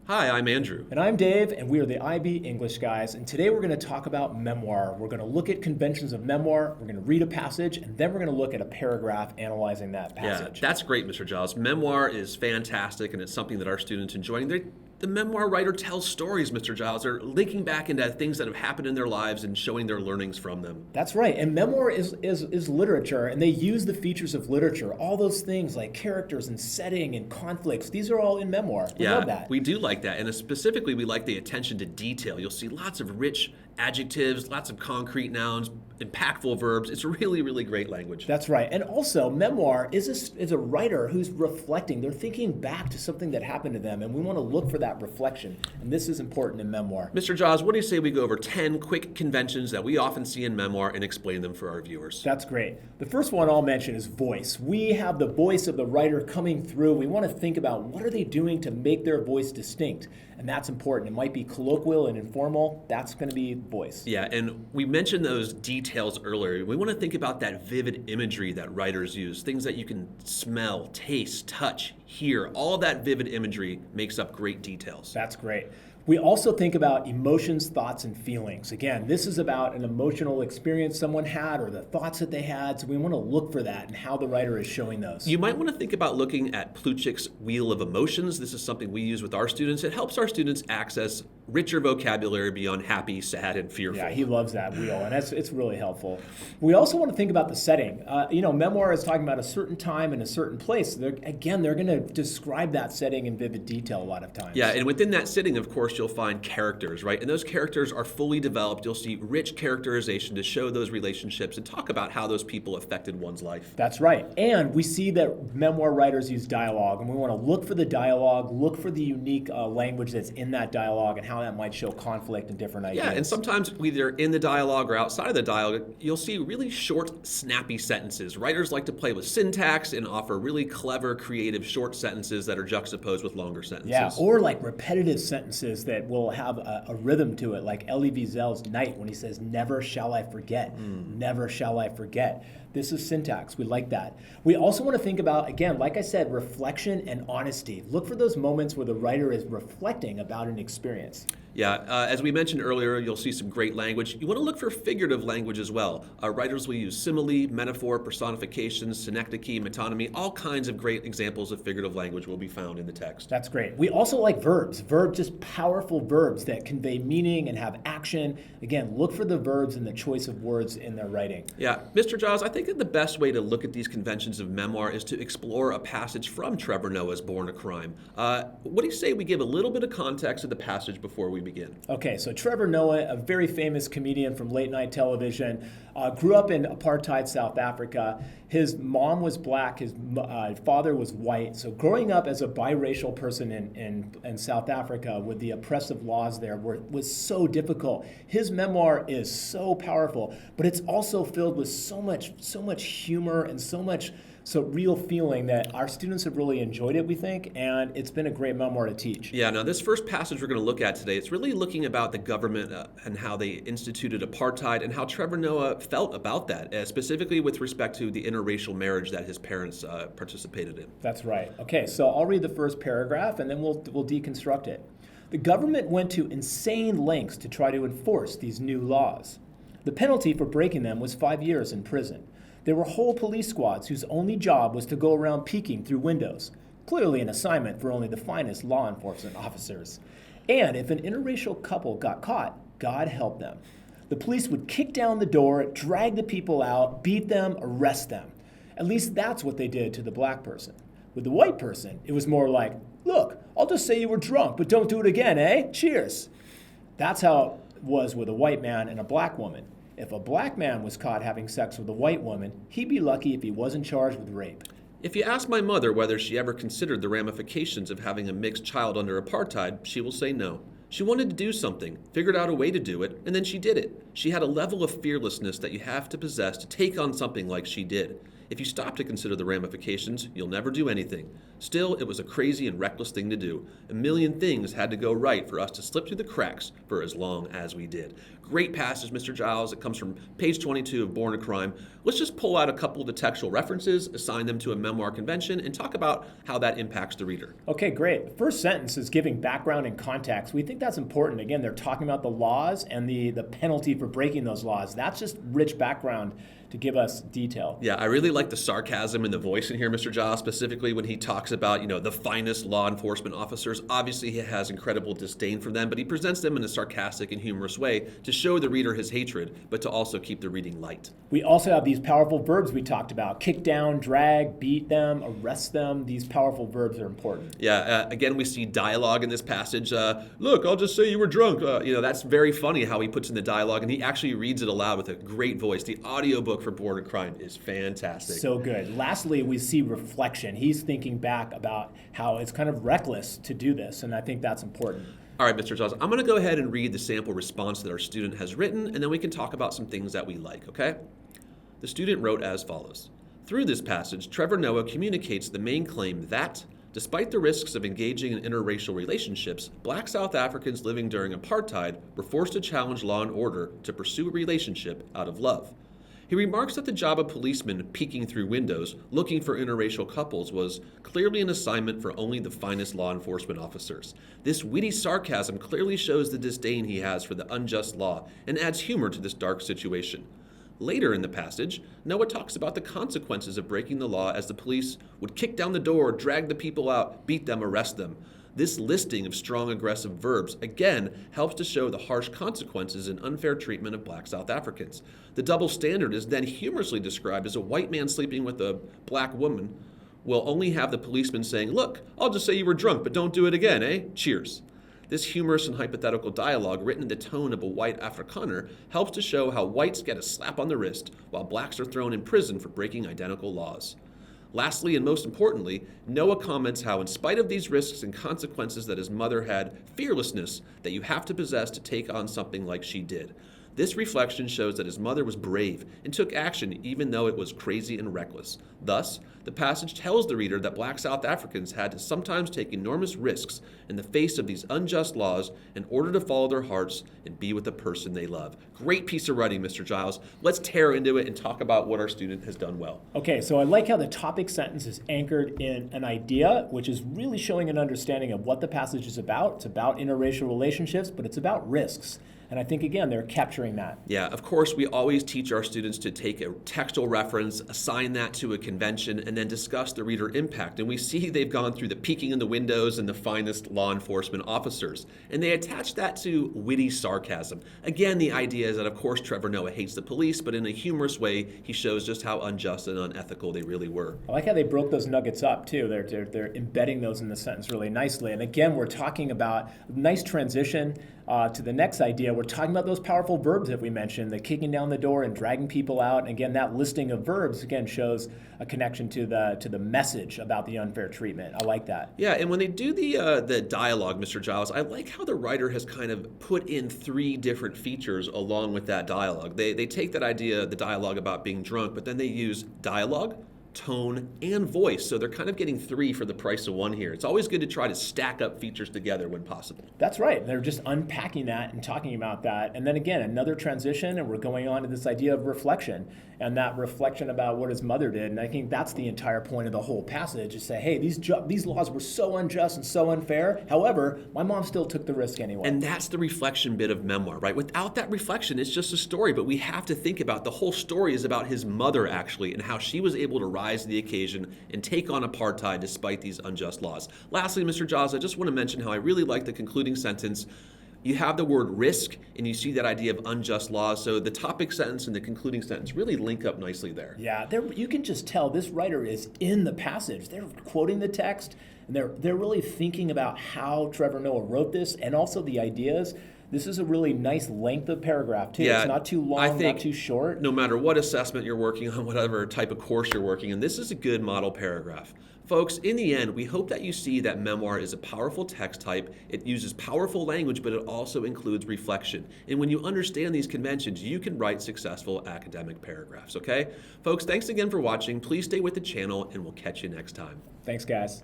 Hi, I'm Andrew. And I'm Dave, and we are the IB English guys. And today we're going to talk about memoir. We're going to look at conventions of memoir, we're going to read a passage, and then we're going to look at a paragraph analyzing that passage. Yeah, that's great, Mr. Giles. Memoir is fantastic, and it's something that our students enjoy. The memoir writer tells stories, Mr. Giles. They're linking back into things that have happened in their lives and showing their learnings from them. That's right. And memoir is literature, and they use the features of literature. All those things like characters and setting and conflicts, these are all in memoir. We love that. We do like that. And specifically, we like the attention to detail. You'll see lots of rich adjectives, lots of concrete nouns, impactful verbs. It's really, really great language. That's right. And also, memoir is a writer who's reflecting. They're thinking back to something that happened to them, and we want to look for that reflection. And this is important in memoir. Mr. Giles, what do you say we go over 10 quick conventions that we often see in memoir and explain them for our viewers? That's great. The first one I'll mention is voice. We have the voice of the writer coming through. We want to think about what are they doing to make their voice distinct. And that's important. It might be colloquial and informal. That's going to be voice. Yeah, and we mentioned those details earlier. We want to think about that vivid imagery that writers use, things that you can smell, taste, touch, hear. All that vivid imagery makes up great details. That's great. We also think about emotions, thoughts, and feelings. Again, this is about an emotional experience someone had or the thoughts that they had, so we want to look for that and how the writer is showing those. You might want to think about looking at Plutchik's Wheel of Emotions. This is something we use with our students. It helps our students access richer vocabulary beyond happy, sad, and fearful. Yeah, he loves that wheel, and it's really helpful. We also want to think about the setting. Memoir is talking about a certain time and a certain place. They're going to describe that setting in vivid detail a lot of times. Yeah, and within that setting, of course, you'll find characters, right? And those characters are fully developed. You'll see rich characterization to show those relationships and talk about how those people affected one's life. That's right. And we see that memoir writers use dialogue, and we want to look for the dialogue, look for the unique language that's in that dialogue and how that might show conflict and different ideas. Yeah, and sometimes either in the dialogue or outside of the dialogue, you'll see really short, snappy sentences. Writers like to play with syntax and offer really clever, creative short sentences that are juxtaposed with longer sentences. Yeah, or like repetitive sentences that will have a rhythm to it, like Elie Wiesel's Night when he says, "Never shall I forget, never shall I forget." This is syntax. We like that. We also want to think about, again, like I said, reflection and honesty. Look for those moments where the writer is reflecting about an experience. Yeah, as we mentioned earlier, you'll see some great language. You want to look for figurative language as well. Writers will use simile, metaphor, personification, synecdoche, metonymy. All kinds of great examples of figurative language will be found in the text. That's great. We also like verbs. Just powerful verbs that convey meaning and have action. Again, look for the verbs and the choice of words in their writing. Yeah, Mr. Giles, I think that the best way to look at these conventions of memoir is to explore a passage from Trevor Noah's Born a Crime. What do you say we give a little bit of context to the passage before we begin? Okay, so Trevor Noah, a very famous comedian from late night television, grew up in apartheid South Africa. His mom was black, his father was white. So growing up as a biracial person in South Africa with the oppressive laws there was so difficult. His memoir is so powerful, but it's also filled with so much humor and so real feeling that our students have really enjoyed it, we think, and it's been a great memoir to teach. Yeah, now this first passage we're going to look at today, it's really looking about the government and how they instituted apartheid and how Trevor Noah felt about that, specifically with respect to the interracial marriage that his parents participated in. That's right. Okay, so I'll read the first paragraph and then we'll deconstruct it. The government went to insane lengths to try to enforce these new laws. The penalty for breaking them was 5 years in prison. There were whole police squads whose only job was to go around peeking through windows, clearly an assignment for only the finest law enforcement officers. And if an interracial couple got caught, God help them. The police would kick down the door, drag the people out, beat them, arrest them. At least that's what they did to the black person. With the white person, it was more like, "Look, I'll just say you were drunk, but don't do it again, eh? Cheers." That's how it was with a white man and a black woman. If a black man was caught having sex with a white woman, he'd be lucky if he wasn't charged with rape. If you ask my mother whether she ever considered the ramifications of having a mixed child under apartheid, she will say no. She wanted to do something, figured out a way to do it, and then she did it. She had a level of fearlessness that you have to possess to take on something like she did. If you stop to consider the ramifications, you'll never do anything. Still, it was a crazy and reckless thing to do. A million things had to go right for us to slip through the cracks for as long as we did. Great passage, Mr. Giles. It comes from page 22 of Born a Crime. Let's just pull out a couple of the textual references, assign them to a memoir convention, and talk about how that impacts the reader. Okay, great. The first sentence is giving background and context. We think that's important. Again, they're talking about the laws and the penalty for breaking those laws. That's just rich background to give us detail. Yeah, I really like the sarcasm in the voice in here, Mr. Giles, specifically when he talks about, the finest law enforcement officers. Obviously, he has incredible disdain for them, but he presents them in a sarcastic and humorous way to show the reader his hatred, but to also keep the reading light. We also have these powerful verbs we talked about: kick down, drag, beat them, arrest them. These powerful verbs are important. Yeah, again, we see dialogue in this passage. Look, I'll just say you were drunk. That's very funny how he puts in the dialogue, and he actually reads it aloud with a great voice. The audiobook for Born a Crime is fantastic. So good. Lastly, we see reflection. He's thinking back about how it's kind of reckless to do this, and I think that's important. All right, Mr. Giles, I'm going to go ahead and read the sample response that our student has written, and then we can talk about some things that we like, okay? The student wrote as follows. Through this passage, Trevor Noah communicates the main claim that, despite the risks of engaging in interracial relationships, Black South Africans living during apartheid were forced to challenge law and order to pursue a relationship out of love. He remarks that the job of policemen peeking through windows, looking for interracial couples, was clearly an assignment for only the finest law enforcement officers. This witty sarcasm clearly shows the disdain he has for the unjust law and adds humor to this dark situation. Later in the passage, Noah talks about the consequences of breaking the law as the police would kick down the door, drag the people out, beat them, arrest them. This listing of strong aggressive verbs, again, helps to show the harsh consequences and unfair treatment of Black South Africans. The double standard is then humorously described as a white man sleeping with a black woman will only have the policeman saying, "Look, I'll just say you were drunk, but don't do it again, eh? Cheers." This humorous and hypothetical dialogue, written in the tone of a white Afrikaner, helps to show how whites get a slap on the wrist while blacks are thrown in prison for breaking identical laws. Lastly, and most importantly, Noah comments how, in spite of these risks and consequences that his mother had, fearlessness that you have to possess to take on something like she did. This reflection shows that his mother was brave and took action even though it was crazy and reckless. Thus, the passage tells the reader that Black South Africans had to sometimes take enormous risks in the face of these unjust laws in order to follow their hearts and be with the person they love. Great piece of writing, Mr. Giles. Let's tear into it and talk about what our student has done well. Okay, so I like how the topic sentence is anchored in an idea, which is really showing an understanding of what the passage is about. It's about interracial relationships, but it's about risks. And I think, again, they're capturing that. Yeah, of course, we always teach our students to take a textual reference, assign that to a convention, and then discuss the reader impact. And we see they've gone through the peeking in the windows and the finest law enforcement officers. And they attach that to witty sarcasm. Again, the idea is that, of course, Trevor Noah hates the police, but in a humorous way, he shows just how unjust and unethical they really were. I like how they broke those nuggets up, too. They're embedding those in the sentence really nicely. And again, we're talking about a nice transition to the next idea. We're talking about those powerful verbs that we mentioned, the kicking down the door and dragging people out. And again, that listing of verbs, again, shows a connection to the message about the unfair treatment. I like that. Yeah, and when they do the dialogue, Mr. Giles, I like how the writer has kind of put in 3 different features along with that dialogue. They take that idea, the dialogue about being drunk, but then they use dialogue, tone, and voice. So they're kind of getting 3 for the price of 1 here. It's always good to try to stack up features together when possible. That's right. They're just unpacking that and talking about that. And then again, another transition, and we're going on to this idea of reflection, and that reflection about what his mother did. And I think that's the entire point of the whole passage, is say, hey, these laws were so unjust and so unfair. However, my mom still took the risk anyway. And that's the reflection bit of memoir, right? Without that reflection, it's just a story. But we have to think about the whole story is about his mother, actually, and how she was able to rise to the occasion and take on apartheid despite these unjust laws. Lastly, Mr. Giles, I just want to mention how I really like the concluding sentence. You have the word risk, and you see that idea of unjust laws. So the topic sentence and the concluding sentence really link up nicely there. Yeah, you can just tell this writer is in the passage. They're quoting the text, and they're really thinking about how Trevor Noah wrote this and also the ideas. This is a really nice length of paragraph, too. Yeah, it's not too long, not too short. No matter what assessment you're working on, whatever type of course you're working in, this is a good model paragraph. Folks, in the end, we hope that you see that memoir is a powerful text type. It uses powerful language, but it also includes reflection. And when you understand these conventions, you can write successful academic paragraphs, okay? Folks, thanks again for watching. Please stay with the channel, and we'll catch you next time. Thanks, guys.